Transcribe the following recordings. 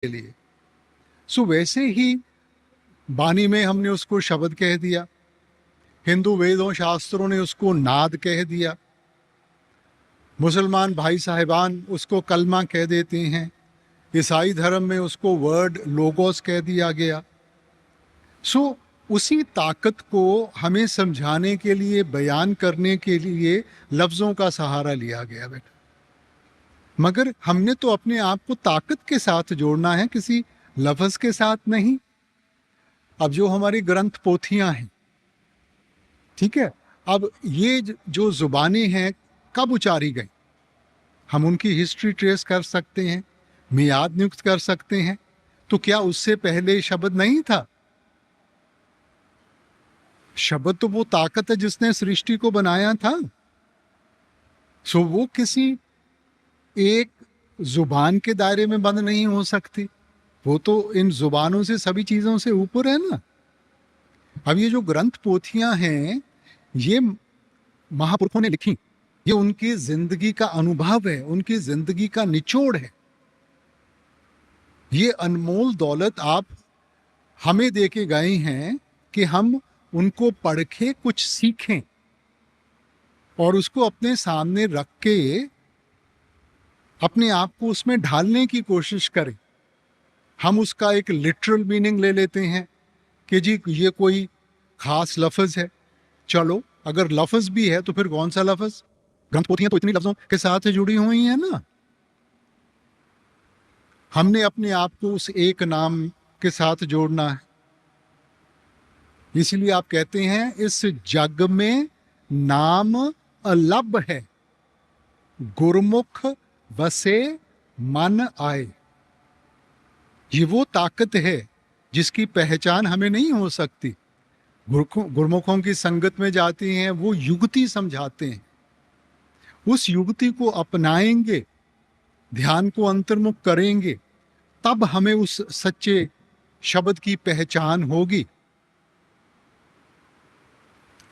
के लिए। सो वैसे ही बानी में हमने उसको शब्द कह दिया, हिंदू वेदों शास्त्रों ने उसको नाद कह दिया, मुसलमान भाई साहिबान उसको कलमा कह देते हैं, ईसाई धर्म में उसको वर्ड लोगोस कह दिया गया। सो उसी ताकत को हमें समझाने के लिए, बयान करने के लिए लफ्ज़ों का सहारा लिया गया बेटा। मगर हमने तो अपने आप को ताकत के साथ जोड़ना है, किसी लफ्ज़ के साथ नहीं। अब जो हमारी ग्रंथ पोथियां हैं, ठीक है, अब ये जो जुबानें हैं कब उचारी गई, हम उनकी हिस्ट्री ट्रेस कर सकते हैं, मियाद नियुक्त कर सकते हैं। तो क्या उससे पहले शब्द नहीं था? शब्द तो वो ताकत है जिसने सृष्टि को बनाया था। सो वो किसी एक जुबान के दायरे में बंद नहीं हो सकती, वो तो इन जुबानों से, सभी चीजों से ऊपर है ना। अब ये जो ग्रंथ पोथियां हैं, ये महापुरुषों ने लिखी, ये उनकी जिंदगी का अनुभव है, उनकी जिंदगी का निचोड़ है। ये अनमोल दौलत आप हमें दे के गए हैं कि हम उनको पढ़ के कुछ सीखें और उसको अपने सामने रख के अपने आप को उसमें ढालने की कोशिश करें। हम उसका एक लिटरल मीनिंग ले लेते हैं कि जी ये कोई खास लफ्ज़ है। चलो, अगर लफ्ज़ भी है तो फिर कौन सा लफ्ज़? ग्रंथ पोथियां तो इतनी लफ्ज़ों के साथ जुड़ी हुई हैं ना। हमने अपने आप को उस एक नाम के साथ जोड़ना है। इसलिए आप कहते हैं इस जग में नाम अलग है, गुरमुख बसे मन आए। ये वो ताकत है जिसकी पहचान हमें नहीं हो सकती। गुरमुखों की संगत में जाते हैं, वो युक्ति समझाते हैं, उस युक्ति को अपनाएंगे, ध्यान को अंतर्मुख करेंगे, तब हमें उस सच्चे शब्द की पहचान होगी।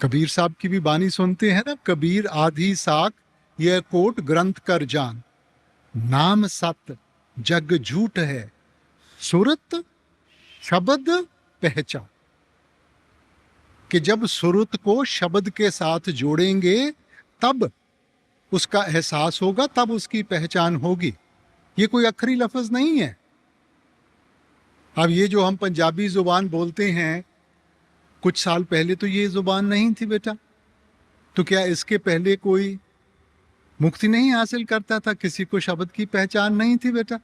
कबीर साहब की भी बानी सुनते हैं ना, कबीर आधी साख यह कोट ग्रंथ कर जान, नाम सत जग झूठ है, सुरत शब्द पहचान। कि जब सुरत को शब्द के साथ जोड़ेंगे तब उसका एहसास होगा, तब उसकी पहचान होगी। ये कोई अखरी लफ्ज नहीं है। अब ये जो हम पंजाबी जुबान बोलते हैं, कुछ साल पहले तो ये जुबान नहीं थी बेटा। तो क्या इसके पहले कोई मुक्ति नहीं हासिल करता था? किसी को शब्द की पहचान नहीं थी बेटा।